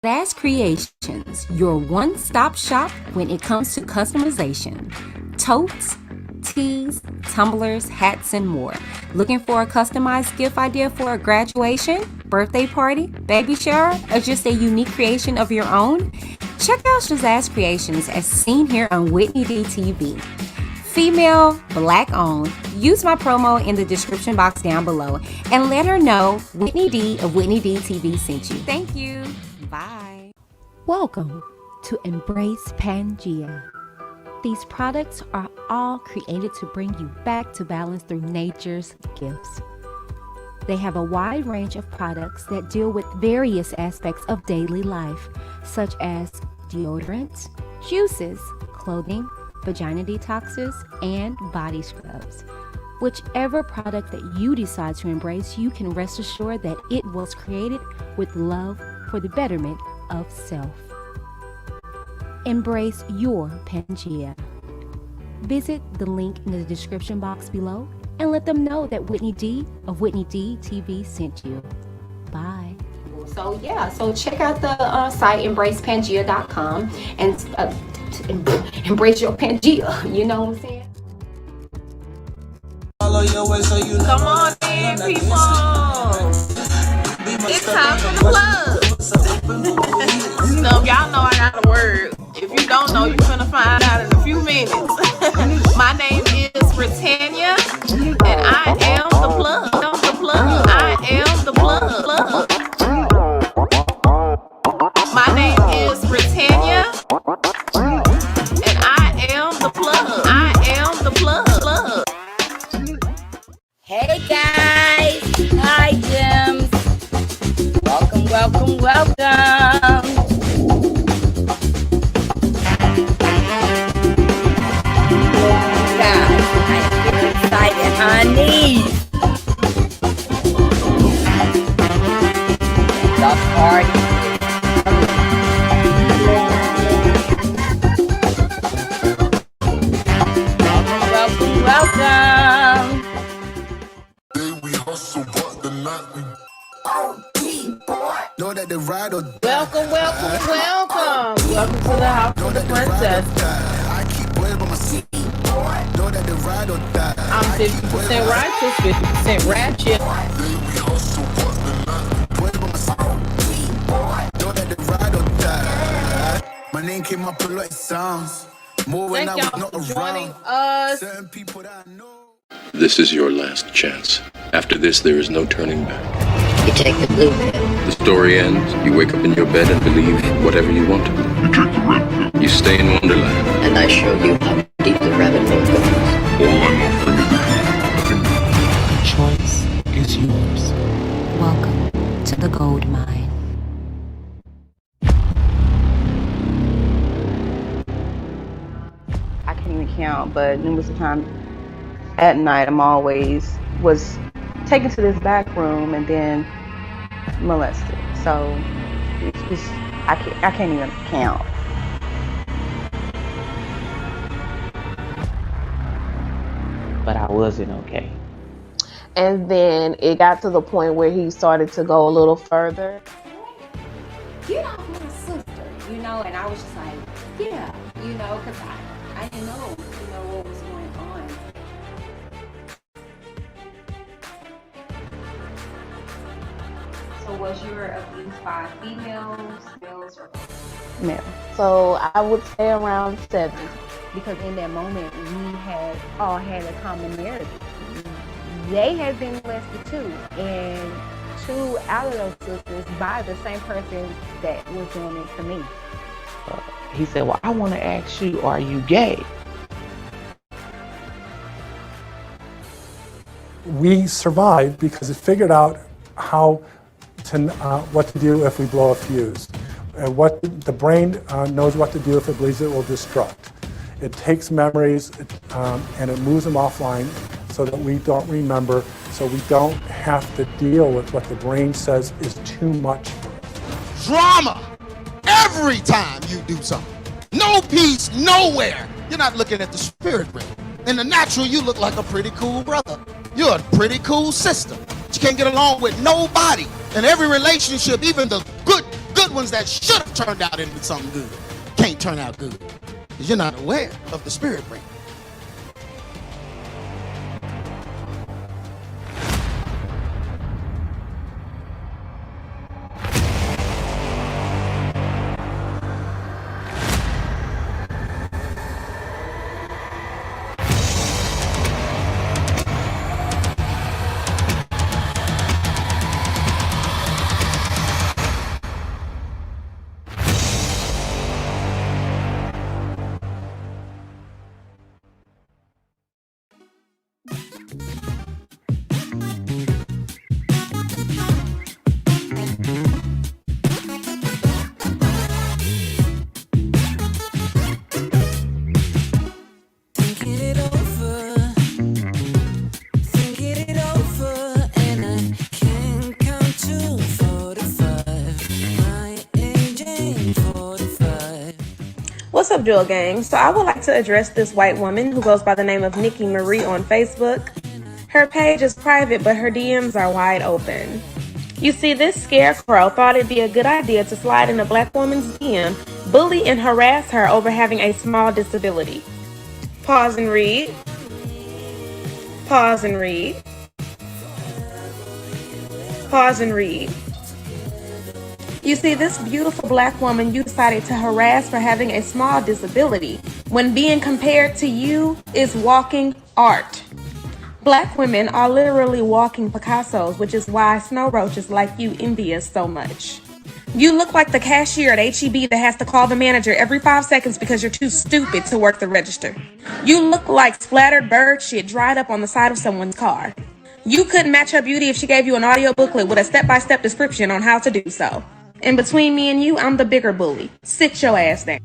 Jazz Creations, your one-stop shop when it comes to customization. Totes, tees, tumblers, hats, and more. Looking for a customized gift idea for a graduation, birthday party, baby shower, or just a unique creation of your own? Check out Shazazz Creations as seen here on Whitney D TV. Female, Black owned. Use my promo in the description box down below and let her know Whitney D of Whitney D TV sent you. Thank you. Bye. Welcome to Embrace Pangea. These products are all created to bring you back to balance through nature's gifts. They have a wide range of products that deal with various aspects of daily life, such as deodorants, juices, clothing, vagina detoxes, and body scrubs. Whichever product that you decide to embrace, you can rest assured that it was created with love for the betterment of self. Embrace your Pangea. Visit the link in the description box below and let them know that Whitney D of Whitney D TV sent you. Bye. So check out the site embracepangea.com and embrace your Pangea. You know what I'm saying? Come on in, people. It's time for the plug. So y'all know I got a word. If you don't know, you're gonna find out in a few minutes. My name is Britannia, and I am the plug. I am the plug. My name is Britannia, and I am the plug. I am the plug. Hey guys, hi Gems. Welcome. Guys, I'm getting excited, honey. The party. Welcome. Know that they ride or die. Welcome. Welcome to the house of the princess. I keep playing by my seat. Know that they ride or die. I'm 50% righteous, 50% ratchet. Know that they ride or die. My name came up a lot of sounds. More when Thank I y'all was not for joining around. us. Certain people that I know. This is your last chance. After this, there is no turning back. You take the blue pill. The story ends, you wake up in your bed and believe whatever you want to. You take the red pill. You stay in Wonderland. And I show you how deep the rabbit hole goes. All I'm offering you. Choice is yours. Welcome to the gold mine. I can't even count, but numerous of times at night was taken to this back room and then molested. So I can't even count. But I wasn't okay. And then it got to the point where he started to go a little further. Get off my sister, and I was just like, yeah, because I didn't know, what was going on. So was your abuse by females, males, or Male. So I would say around 7. because in that moment we had all had a common narrative. They had been molested too, and 2 out of those sisters by the same person that was doing it to me. He said, well, I want to ask you, are you gay? We survived because it figured out what to do if we blow a fuse. And the brain knows what to do if it believes it will destruct. It takes memories and it moves them offline so that we don't remember, so we don't have to deal with what the brain says is too much for us. Drama every time you do something. No peace, nowhere. You're not looking at the spirit realm. In the natural, you look like a pretty cool brother. You're a pretty cool sister. You can't get along with nobody. In every relationship, even the good ones that should have turned out into something good can't turn out good because you're not aware of the spirit realm. What's up, Jewel Gang? So I would like to address this white woman who goes by the name of Nikki Marie on Facebook. Her page is private, but her DMs are wide open. You see, this scarecrow thought it'd be a good idea to slide in a black woman's DM, bully and harass her over having a small disability. Pause and read. Pause and read. Pause and read. You see, this beautiful black woman you decided to harass for having a small disability, when being compared to you, is walking art. Black women are literally walking Picassos, which is why snow roaches like you envy us so much. You look like the cashier at H-E-B that has to call the manager every 5 seconds because you're too stupid to work the register. You look like splattered bird shit dried up on the side of someone's car. You couldn't match her beauty if she gave you an audio booklet with a step-by-step description on how to do so. And between me and you, I'm the bigger bully. Sit your ass down.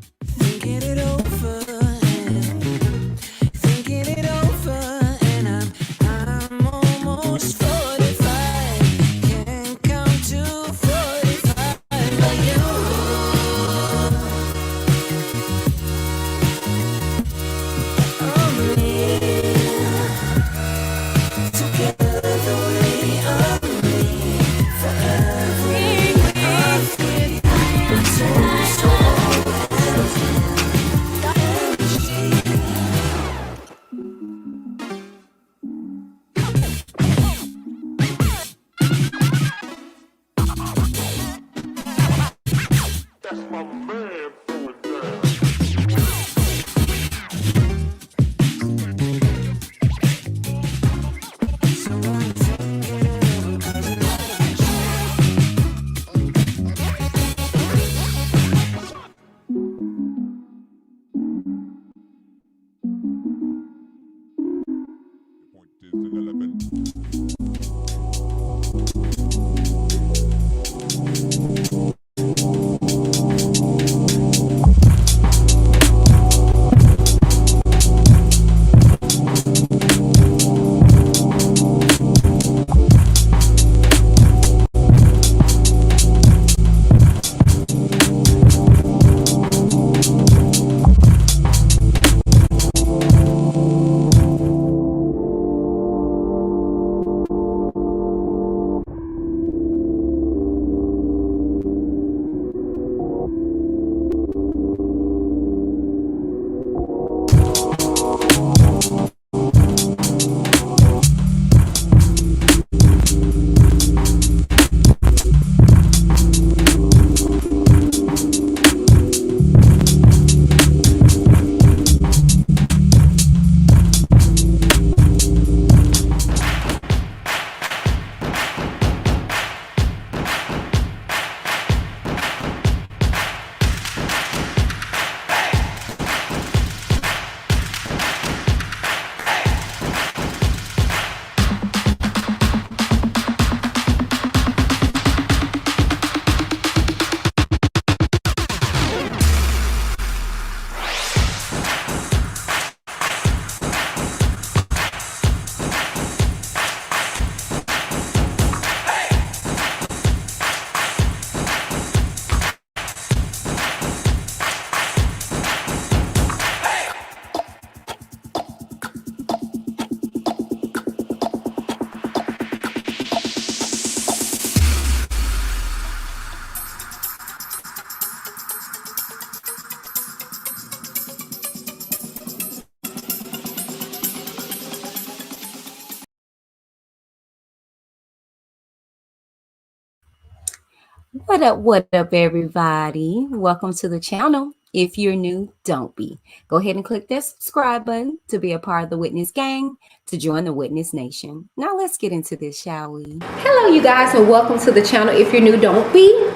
What up, everybody? Welcome to the channel. If you're new, don't be. Go ahead and click that subscribe button to be a part of the Witness Gang, to join the Witness Nation. Now let's get into this, shall we? Hello, you guys, and welcome to the channel. If you're new, don't be.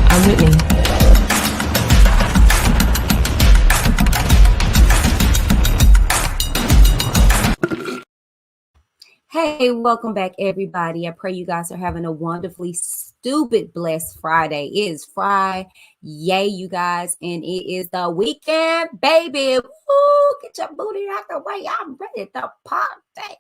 I'm Whitney. Hey, welcome back, everybody. I pray you guys are having a wonderfully stupid blessed Friday. It is Friday. Yay, you guys. And it is the weekend, baby. Woo, get your booty out the way. I'm ready to party.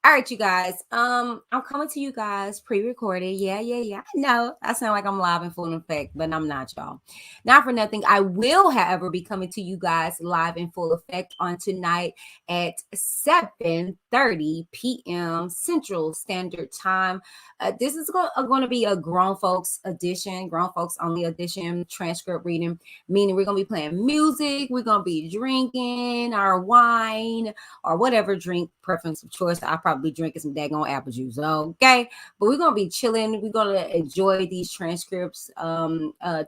All right, you guys. I'm coming to you guys pre-recorded. Yeah. I know I sound like I'm live in full effect, but I'm not, y'all. Not for nothing. I will, however, be coming to you guys live in full effect on tonight at 7:30 p.m. Central Standard Time. This is going to be a grown folks edition, grown folks only edition transcript reading, meaning we're going to be playing music. We're going to be drinking our wine or whatever drink preference of choice. I'll probably drinking some daggone apple juice. Okay. But we're going to be chilling. We're going to enjoy these transcripts,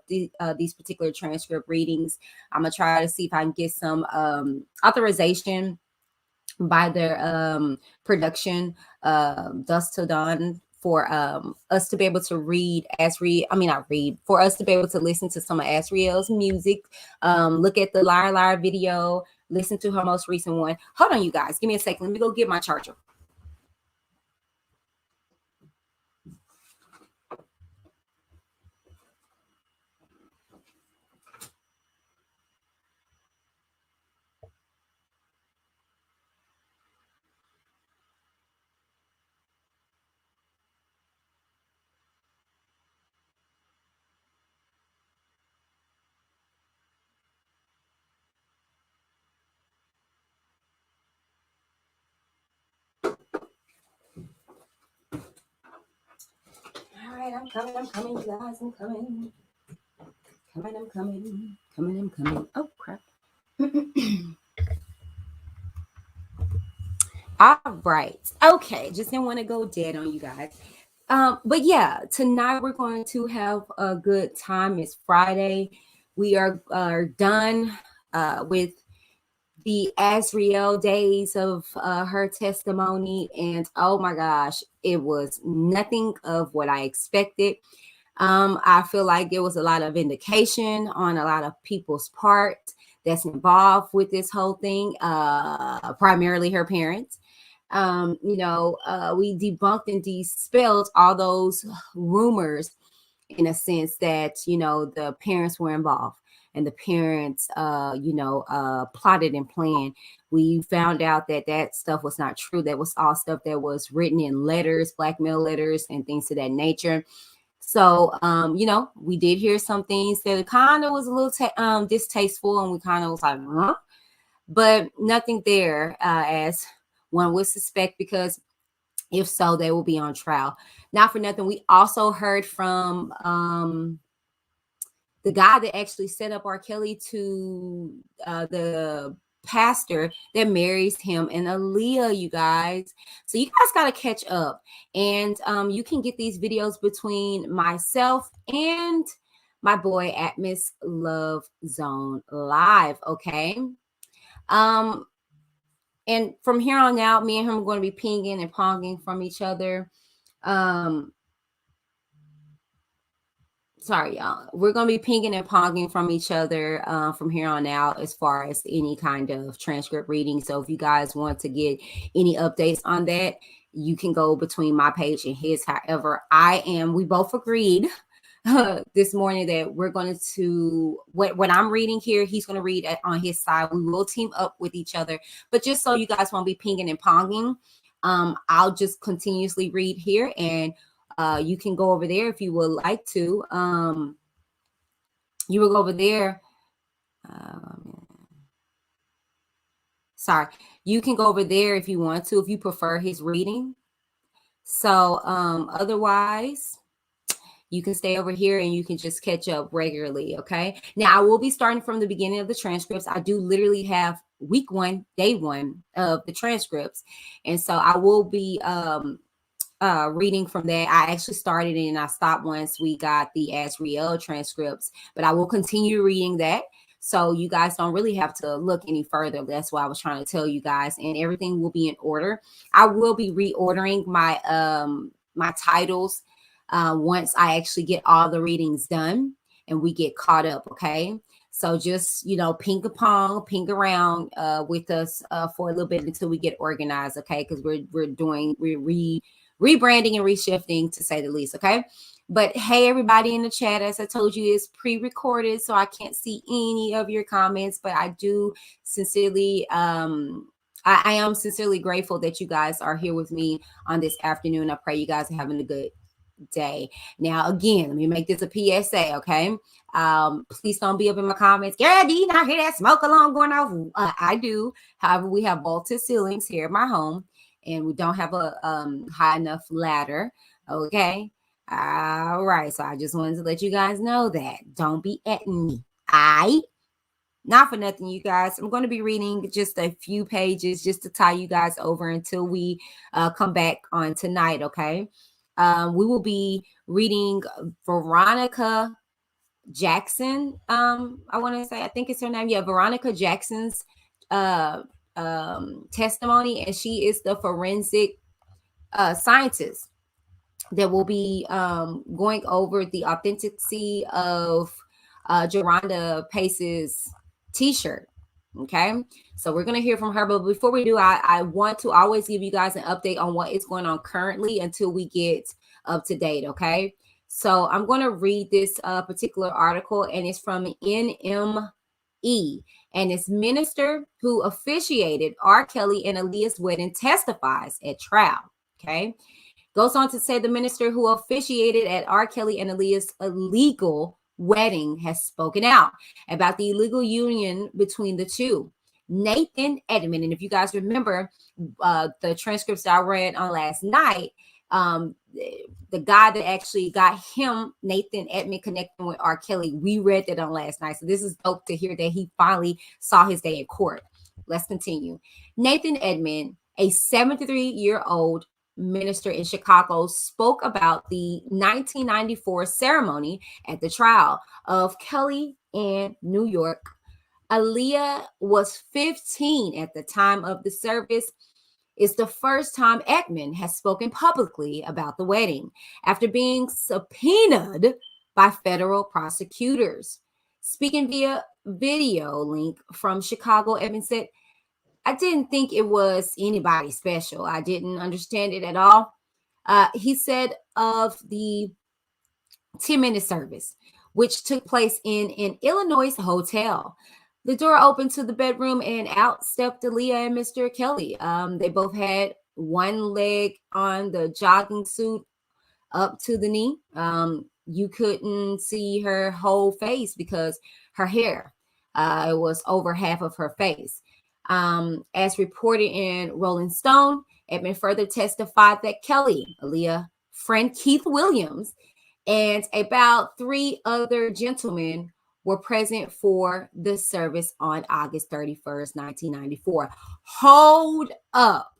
these particular transcript readings. I'm going to try to see if I can get some authorization by their production, Dusk Till Dawn, for us to be able to for us to be able to listen to some of Asriel's music, look at the Liar Liar video, listen to her most recent one. Hold on, you guys. Give me a second. Let me go get my charger. All right, I'm coming, you guys. I'm coming. I'm coming. Oh, crap. All right. Okay. Just didn't want to go dead on you guys. But yeah, tonight we're going to have a good time. It's Friday. We are done with the Asriel days of her testimony. And oh my gosh, it was nothing of what I expected. I feel like there was a lot of vindication on a lot of people's part that's involved with this whole thing, primarily her parents. We debunked and dispelled all those rumors in a sense that, the parents were involved and the parents, plotted and planned. We found out that stuff was not true. That was all stuff that was written in letters, blackmail letters and things of that nature. So, we did hear some things that kind of was a little distasteful, and we kind of was like, huh? But nothing there as one would suspect, because if so, they will be on trial. Not for nothing, we also heard from the guy that actually set up R.KELLY to the pastor that marries him and Aaliyah, you guys. So you guys got to catch up. And you can get these videos between myself and my boy at Miss Love Zone Live, okay? And from here on out, me and him are going to be pinging and ponging from each other. Sorry, y'all. We're going to be pinging and ponging from each other from here on out as far as any kind of transcript reading. So if you guys want to get any updates on that, you can go between my page and his. However, we both agreed this morning that we're going to, what I'm reading here, he's going to read on his side. We will team up with each other. But just so you guys won't be pinging and ponging, I'll just continuously read here, and you can go over there if you would like to. You will go over there. Sorry. You can go over there if you want to, if you prefer his reading. So otherwise, you can stay over here and you can just catch up regularly, okay? Now, I will be starting from the beginning of the transcripts. I do literally have week 1, day 1 of the transcripts. And so I will be reading from that. I actually started it and I stopped once we got the RKELLY transcripts, but I will continue reading that. So you guys don't really have to look any further. That's why I was trying to tell you guys, and everything will be in order. I will be reordering my my titles once I actually get all the readings done and we get caught up. Okay. So just, you know, ping around with us for a little bit until we get organized. Okay. Because we're rebranding and reshifting, to say the least. Okay. But hey, everybody in the chat, as I told you, is pre-recorded, so I can't see any of your comments, but I do sincerely, I am sincerely grateful that you guys are here with me on this afternoon. I pray you guys are having a good day. Now, again, let me make this a PSA, okay? Please don't be up in my comments. Yeah, do you not hear that smoke alarm going off? I do. However, we have vaulted ceilings here at my home, and we don't have a high enough ladder, okay? All right, so I just wanted to let you guys know that. Don't be at me. Not for nothing, you guys. I'm going to be reading just a few pages just to tie you guys over until we come back on tonight, okay? We will be reading Veronica Jackson. I want to say, I think it's her name. Yeah, Veronica Jackson's testimony, and she is the forensic scientist that will be going over the authenticity of Geronda Pace's t-shirt. Okay, so we're going to hear from her, but before we do, I want to always give you guys an update on what is going on currently until we get up to date. Okay, so I'm going to read this particular article, and it's from NME, and it's minister who officiated R. Kelly and Aaliyah's wedding testifies at trial. Okay, goes on to say the minister who officiated at R. Kelly and Aaliyah's illegal wedding has spoken out about the illegal union between the two. Nathan Edmond, and if you guys remember the transcripts that I read on last night, the guy that actually got him, Nathan Edmond, connecting with R. Kelly, we read that on last night. So this is dope to hear that he finally saw his day in court. Let's continue. Nathan Edmond, a 73-year-old minister in Chicago, spoke about the 1994 ceremony at the trial of Kelly in New York. Aaliyah was 15 at the time of the service. It's the first time Edmond has spoken publicly about the wedding after being subpoenaed by federal prosecutors. Speaking via video link from Chicago, Edmond said, "I didn't think it was anybody special. I didn't understand it at all." He said of the 10-minute service, which took place in an Illinois hotel. The door opened to the bedroom, and out stepped Aaliyah and Mr. Kelly. They both had one leg on the jogging suit up to the knee. You couldn't see her whole face because her hair it was over half of her face. As reported in Rolling Stone, Edmond further testified that Kelly, Aaliyah, friend Keith Williams, and about 3 other gentlemen were present for the service on August 31st, 1994. Hold up.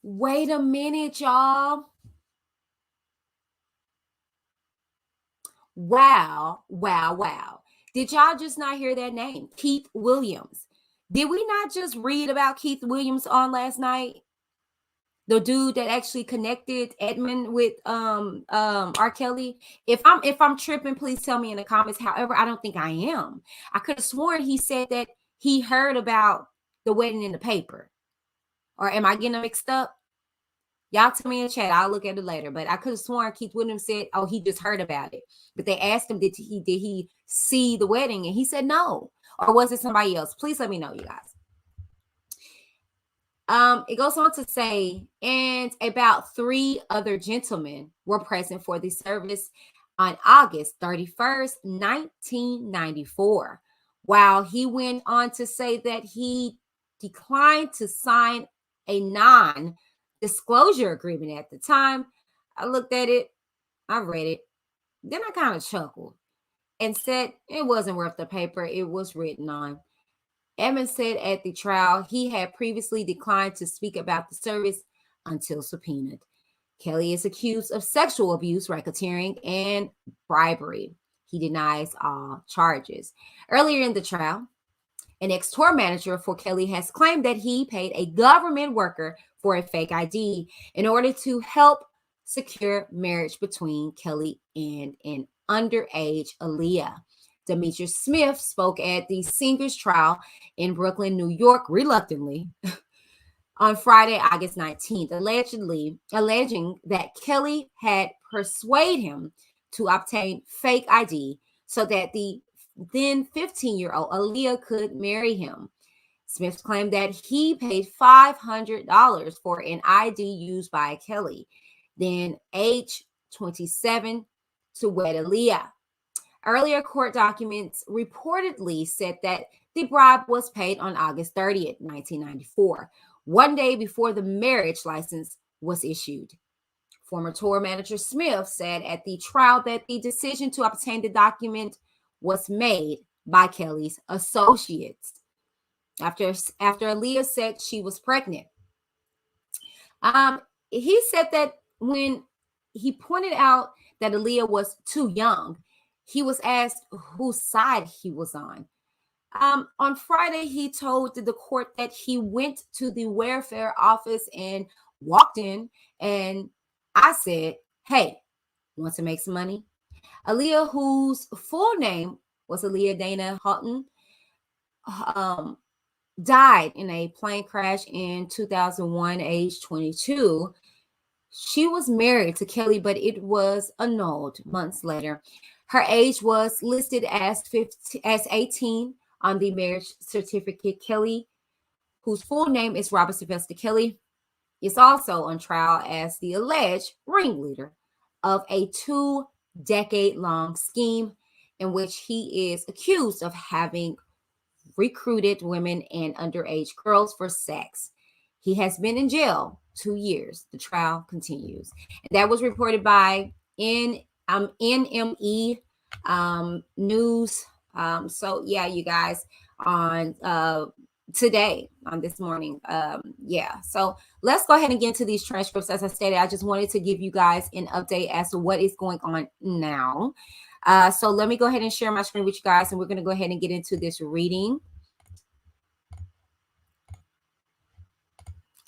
Wait a minute, y'all. Wow. Did y'all just not hear that name? Keith Williams. Did we not just read about Keith Williams on last night? The dude that actually connected Edmond with R. Kelly. If I'm tripping, please tell me in the comments. However, I don't think I am. I could have sworn he said that he heard about the wedding in the paper. Or am I getting them mixed up? Y'all tell me in the chat. I'll look at it later. But I could have sworn Keith Williams said, "Oh, he just heard about it." But they asked him, did he see the wedding? And he said no. Or was it somebody else? Please let me know, you guys. It goes on to say, and about 3 other gentlemen were present for the service on August 31st, 1994. While he went on to say that he declined to sign a non-disclosure agreement at the time. I looked at it, I read it, then I kind of chuckled. and said it wasn't worth the paper it was written on. Evans said at the trial he had previously declined to speak about the service until subpoenaed. Kelly is accused of sexual abuse, racketeering, and bribery. He denies all charges. Earlier in the trial, an ex-tour manager for Kelly has claimed that he paid a government worker for a fake ID in order to help secure marriage between Kelly and an underage Aaliyah. Demetrius Smith spoke at the singer's trial in Brooklyn, New York, reluctantly on Friday, August 19th, alleging that Kelly had persuaded him to obtain fake ID so that the then 15-year-old Aaliyah could marry him. Smith claimed that he paid $500 for an ID used by Kelly, then age 27, to wed Aaliyah. Earlier court documents reportedly said that the bribe was paid on August 30th, 1994, one day before the marriage license was issued. Former tour manager Smith said at the trial that the decision to obtain the document was made by Kelly's associates after Aaliyah said she was pregnant. He said that when he pointed out that Aaliyah was too young, he was asked whose side he was on. On Friday, he told the court that he went to the welfare office and walked in, and I said, "Hey, want to make some money?" Aaliyah, whose full name was Aaliyah Dana Houghton, died in a plane crash in 2001, age 22. She was married to Kelly, but it was annulled months later. Her age was listed as 18 on the marriage certificate. Kelly, whose full name is Robert Sylvester Kelly, is also on trial as the alleged ringleader of a 2-decade-long scheme in which he is accused of having recruited women and underage girls for sex. He has been in jail 2 years. The trial continues. And that was reported by NME News. So yeah, you guys, on today, on this morning. Yeah, so let's go ahead and get into these transcripts. As I stated, I just wanted to give you guys an update as to what is going on now. So let me go ahead and share my screen with you guys, and we're going to go ahead and get into this reading.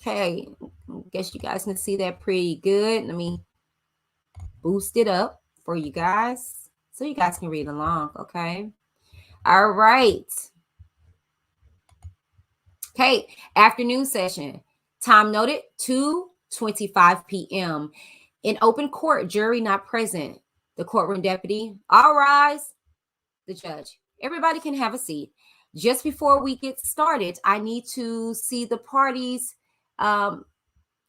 Okay, I guess you guys can see that pretty good. Let me boost it up for you guys so you guys can read along, okay? All right. Okay, afternoon session. Time noted, 2:25 p.m. In open court, jury not present. The courtroom deputy, all rise. The judge, everybody can have a seat. Just before we get started, I need to see the parties on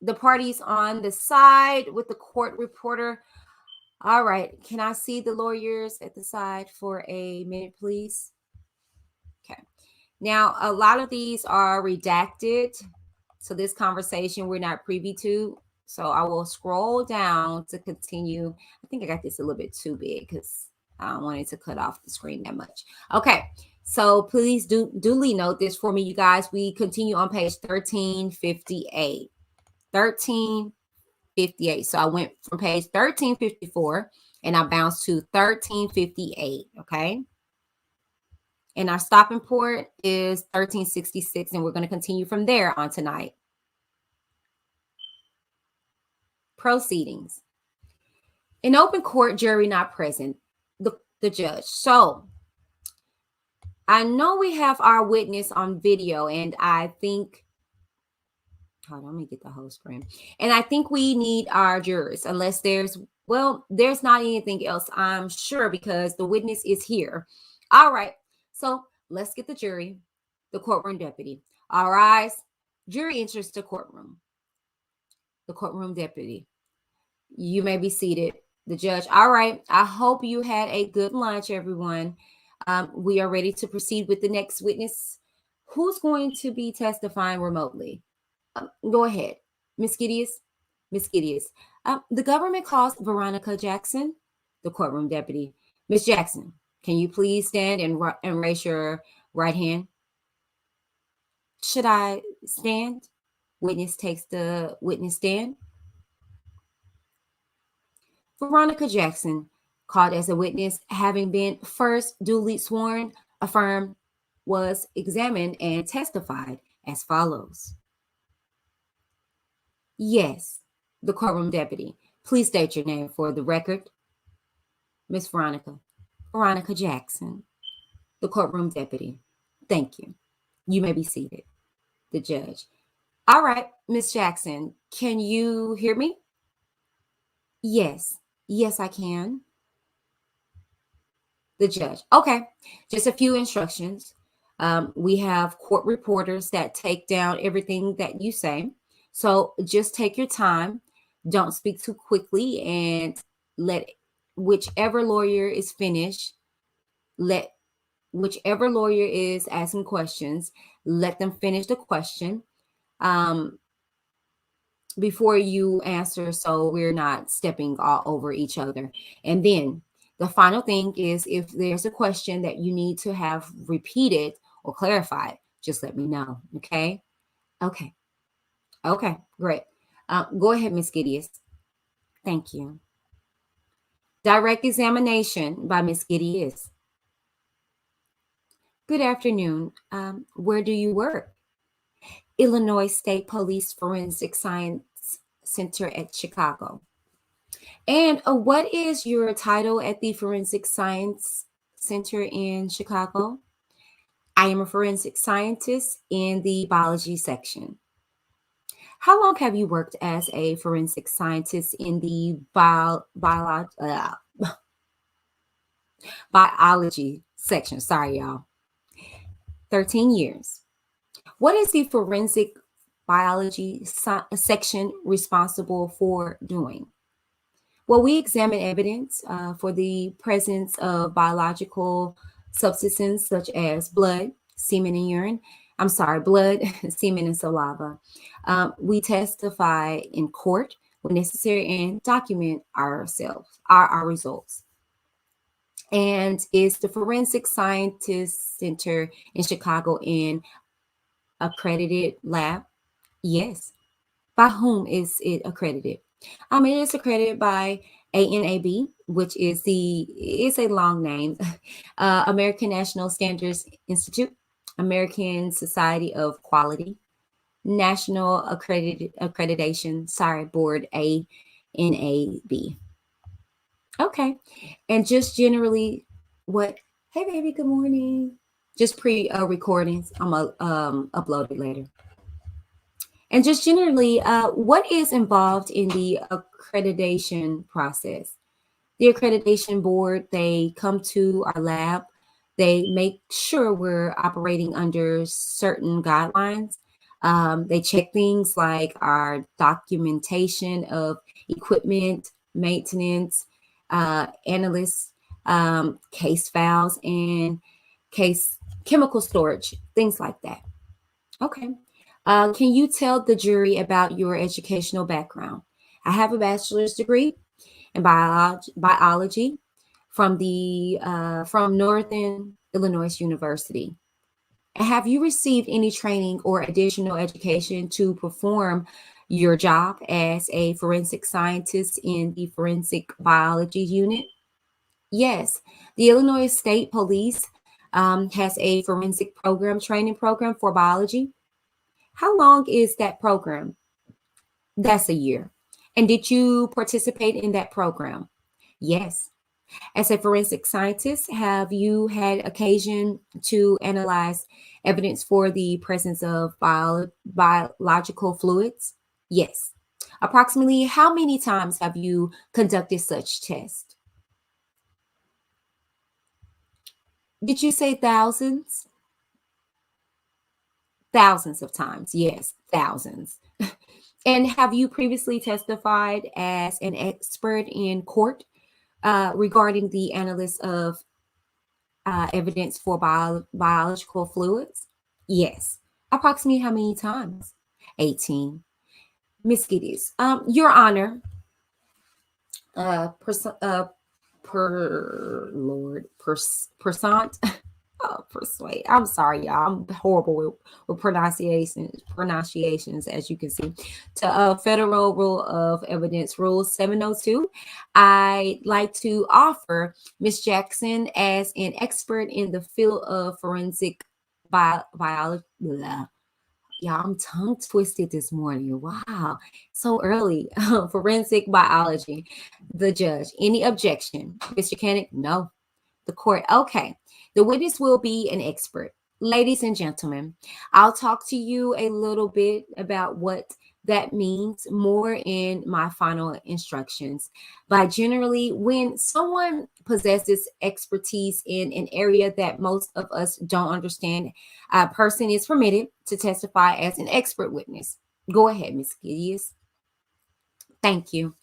the side with the court reporter. All right, can I see the lawyers at the side for a minute, please? Okay. Now, a lot of these are redacted, so this conversation we're not privy to. So I will scroll down to continue. I think I got this a little bit too big because I don't want it to cut off the screen that much. Okay, so please duly note this for me, you guys. We continue on page 1358. 1358. So I went from page 1354 and I bounced to 1358. Okay. And our stopping point is 1366, and we're going to continue from there on tonight. Proceedings. In open court, jury not present. The judge. So I know we have our witness on video, and I think, hold on, let me get the whole screen. And I think we need our jurors, unless there's not anything else, I'm sure, because the witness is here. All right. So let's get the jury, the courtroom deputy. All rise. Jury enters the courtroom. The courtroom deputy. You may be seated. The judge. All right. I hope you had a good lunch, everyone. We are ready to proceed with the next witness. Who's going to be testifying remotely? Go ahead. Ms. Gideus. Ms. Gideus. The government calls Veronica Jackson. The courtroom deputy. Ms. Jackson, Can you please stand and raise your right hand? Should I stand? Witness takes the witness stand. Veronica Jackson, called as a witness, having been first duly sworn, affirmed, was examined and testified as follows. Yes, the courtroom deputy. Please state your name for the record. Miss Veronica. Veronica Jackson, the courtroom deputy. Thank you. You may be seated. The judge. All right, Miss Jackson, can you hear me? Yes. Yes, I can. The judge. Okay, just a few instructions. We have court reporters that take down everything that you say. So just take your time. Don't speak too quickly and let whichever lawyer is finished, let whichever lawyer is asking questions, let them finish the question before you answer, so we're not stepping all over each other. And then the final thing is, if there's a question that you need to have repeated or clarified, just let me know. Okay. Okay. Okay. Great. Go ahead, Miss Gideon. Thank you. Direct examination by Miss Gideon. Good afternoon. Where do you work? Illinois State Police Forensic Science Center at Chicago. And what is your title at the Forensic Science Center in Chicago? I am a forensic scientist in the biology section. How long have you worked as a forensic scientist in the biology section? Sorry, y'all. 13 years. What is the forensic biology section responsible for doing? Well, we examine evidence for the presence of biological substances such as blood, semen, and urine. I'm sorry, blood, semen, and saliva. We testify in court when necessary and document ourselves, our results. And is the Forensic Scientist Center in Chicago an accredited lab? Yes. By whom is it accredited? It is accredited by ANAB, which is it's a long name, American National Standards Institute, American Society of Quality, National Accreditation, Board, ANAB. Okay. And just generally, what? Hey, baby, good morning. Just pre-recordings. I'm going to upload it later. And just generally, what is involved in the accreditation process? The accreditation board, they come to our lab. They make sure we're operating under certain guidelines. They check things like our documentation of equipment, maintenance, analysts, case files, and case chemical storage, things like that. Okay. Can you tell the jury about your educational background? I have a bachelor's degree in biology from Northern Illinois University. Have you received any training or additional education to perform your job as a forensic scientist in the forensic biology unit? Yes, the Illinois State Police has a forensic training program for biology. How long is that program? That's a year. And did you participate in that program? Yes. As a forensic scientist, have you had occasion to analyze evidence for the presence of biological fluids? Yes. Approximately how many times have you conducted such tests? Did you say thousands? Thousands of times. Yes, thousands. And have you previously testified as an expert in court regarding the analysis of evidence for biological fluids? Yes. Approximately how many times? 18. Miss Gideon, Your Honor, Percent. Oh, persuade. I'm sorry, y'all. I'm horrible with pronunciations, as you can see. To Federal Rule of Evidence Rule 702, I'd like to offer Ms. Jackson as an expert in the field of forensic biology. Y'all, I'm tongue twisted this morning. Wow, so early. Forensic biology. The judge. Any objection? Mr. Kenneth? No. The court. Okay. The witness will be an expert. Ladies and gentlemen, I'll talk to you a little bit about what that means more in my final instructions. But generally, when someone possesses expertise in an area that most of us don't understand, a person is permitted to testify as an expert witness. Go ahead, Ms. Gideon. Thank you.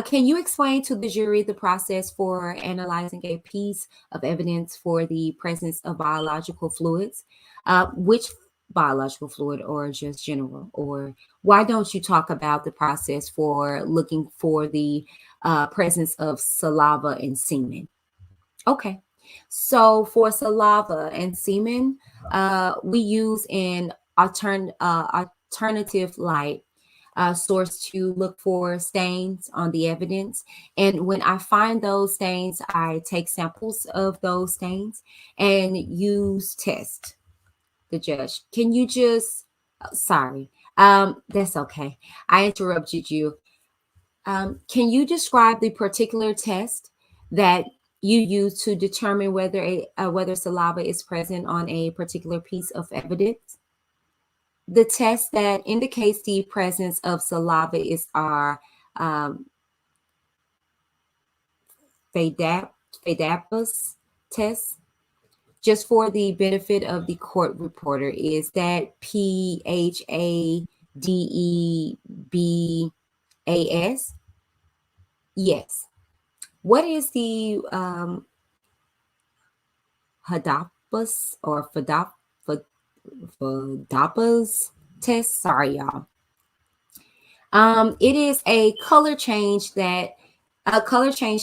Can you explain to the jury the process for analyzing a piece of evidence for the presence of biological fluids? Which biological fluid, or just general? Or why don't you talk about the process for looking for the presence of saliva and semen? Okay. So for saliva and semen, we use an alternative light source to look for stains on the evidence. And when I find those stains, I take samples of those stains and use test. The judge, can you just, sorry, that's okay. I interrupted you. Can you describe the particular test that you use to determine whether saliva is present on a particular piece of evidence? The test that indicates the presence of saliva is our FADAPUS test. Just for the benefit of the court reporter, is that PHADEBAS? Yes. What is the HADAPUS or FADAPUS test? Sorry, y'all. It is a color change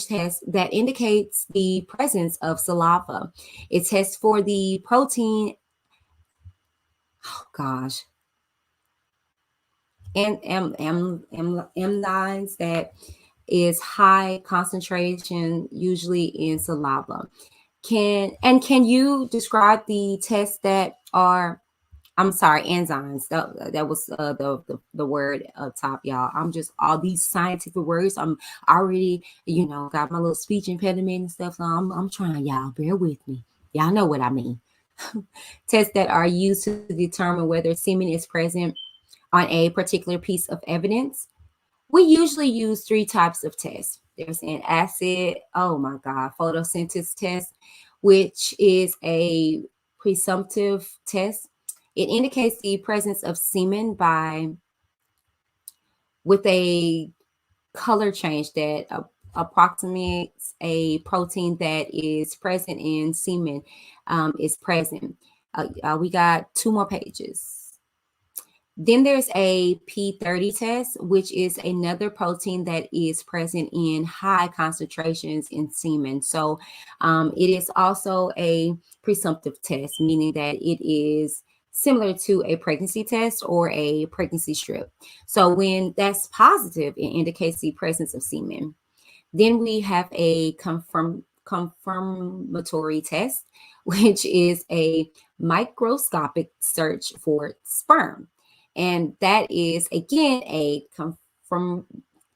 test that indicates the presence of saliva. It tests for the protein, and amylines that is high concentration, usually in saliva. Can you describe the tests that are, I'm sorry, enzymes. That was the word up top, y'all. I'm just all these scientific words. I'm already, got my little speech impediment and stuff. So I'm trying, y'all. Bear with me. Y'all know what I mean. Tests that are used to determine whether semen is present on a particular piece of evidence. We usually use 3 types of tests. There's an acid, photosynthesis test, which is a presumptive test. It indicates the presence of semen with a color change that approximates a protein that is present in semen is present. We got 2 more pages. Then there's a P30 test, which is another protein that is present in high concentrations in semen. So it is also a presumptive test, meaning that it is similar to a pregnancy test or a pregnancy strip. So when that's positive, it indicates the presence of semen. Then we have a confirmatory test, which is a microscopic search for sperm. And that is, again, a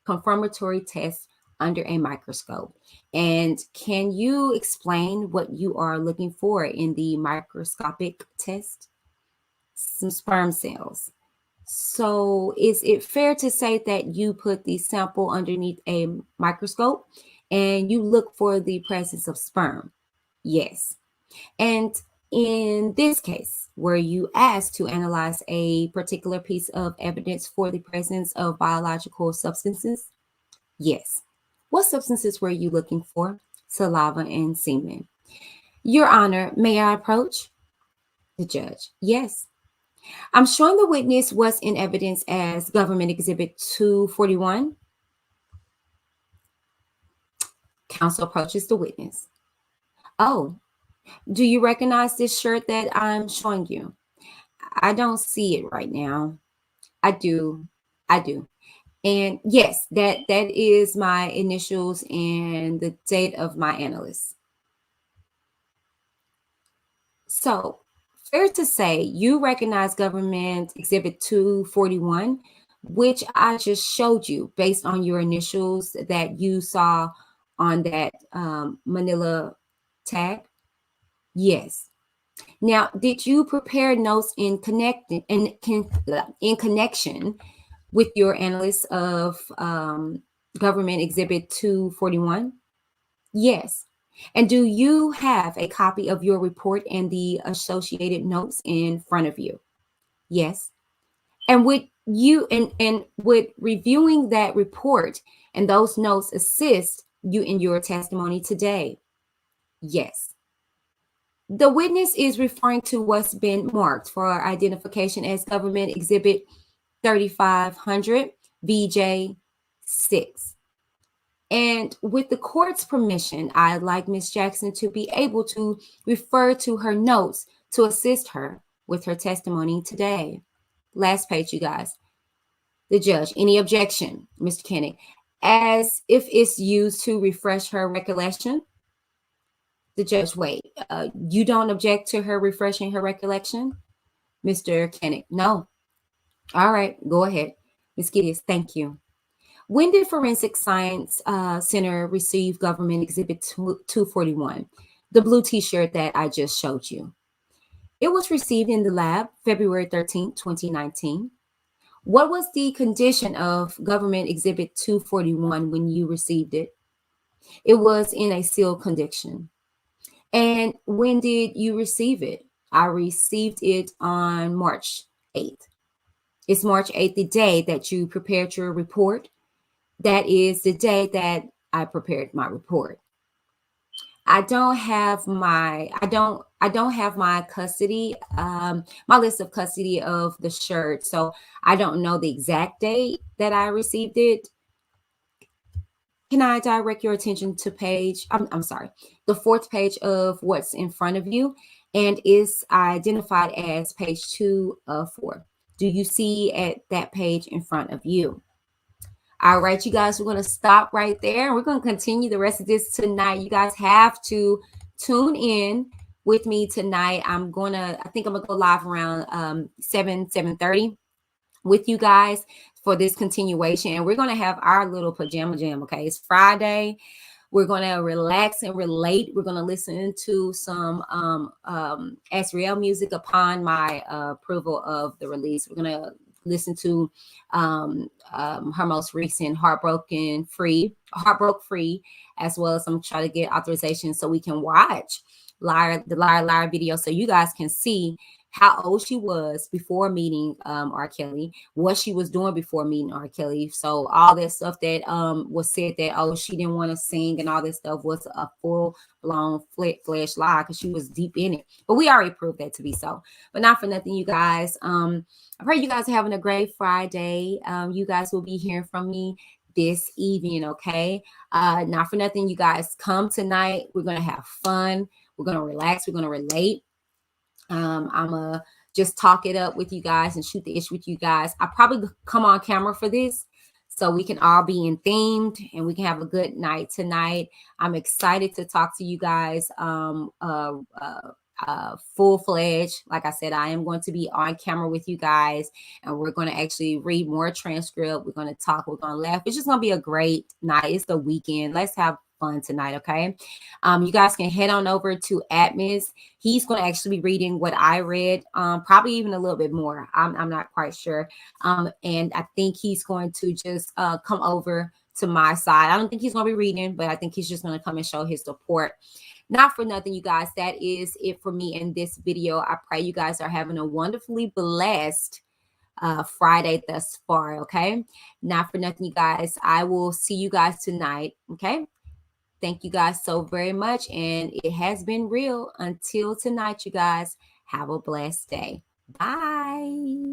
confirmatory test under a microscope. And can you explain what you are looking for in the microscopic test? Some sperm cells. So is it fair to say that you put the sample underneath a microscope and you look for the presence of sperm? Yes. And in this case, were you asked to analyze a particular piece of evidence for the presence of biological substances? Yes. What substances were you looking for? Saliva and semen. Your Honor, may I approach? The judge. Yes. I'm showing the witness what's in evidence as Government Exhibit 241. Counsel approaches the witness. Oh, do you recognize this shirt that I'm showing you? I don't see it right now. I do. I do. And yes, that is my initials and the date of my analyst. So, fair to say, you recognize Government Exhibit 241, which I just showed you based on your initials that you saw on that manila tag? Yes. Now, did you prepare notes in connection with your analysis of Government Exhibit 241? Yes. And do you have a copy of your report and the associated notes in front of you? Yes. And would you and would reviewing that report and those notes assist you in your testimony today? Yes. The witness is referring to what's been marked for identification as Government Exhibit 3500 VJ 6. And with the court's permission, I'd like Ms. Jackson to be able to refer to her notes to assist her with her testimony today. Last page, you guys. The judge, any objection, Mr. Kennick, as if it's used to refresh her recollection? The judge, wait, you don't object to her refreshing her recollection? Mr. Kennick, no. All right, go ahead. Ms. Gideon, thank you. When did Forensic Science Center receive Government Exhibit 241, the blue t-shirt that I just showed you? It was received in the lab February 13, 2019. What was the condition of Government Exhibit 241 when you received it? It was in a sealed condition. And when did you receive it? I received it on March 8th. It's March 8th, the day that you prepared your report. That is the day that I prepared my report. I don't have my custody, my list of custody of the shirt. So I don't know the exact date that I received it. Can I direct your attention to the fourth page of what's in front of you, and is identified as page 2 of 4. Do you see at that page in front of you? All right, you guys, we're going to stop right there. We're going to continue the rest of this tonight. You guys have to tune in with me tonight. I think I'm going to go live around 7:30 with you guys for this continuation. And we're going to have our little pajama jam, okay? It's Friday. We're going to relax and relate. We're going to listen to some SRL music upon my approval of the release. We're going to listen to her most recent Heartbroke Free, as well as I'm trying to get authorization so we can watch the Liar video so you guys can see how old she was before meeting R. Kelly, what she was doing before meeting R. Kelly. So all that stuff that was said that, she didn't want to sing and all this stuff was a full-blown fledged lie because she was deep in it. But we already proved that to be so. But not for nothing, you guys. I pray you guys are having a great Friday. You guys will be hearing from me this evening, okay? Not for nothing, you guys. Come tonight. We're going to have fun. We're going to relax. We're going to relate. I'm gonna just talk it up with you guys and shoot the ish with you guys. I probably come on camera for this so we can all be in themed and we can have a good night tonight. I'm excited to talk to you guys full-fledged. Like I said, I am going to be on camera with you guys, and we're going to actually read more transcript. We're going to talk. We're going to laugh. It's just going to be a great night. It's the weekend. Let's have fun tonight, okay? You guys can head on over to Atmos. He's going to actually be reading what I read, probably even a little bit more. I'm not quite sure. And I think he's going to just come over to my side. I don't think he's going to be reading, but I think he's just going to come and show his support. Not for nothing, you guys. That is it for me in this video. I pray you guys are having a wonderfully blessed Friday thus far, okay? Not for nothing, you guys. I will see you guys tonight, okay? Thank you guys so very much. And it has been real. Until tonight, you guys, have a blessed day. Bye.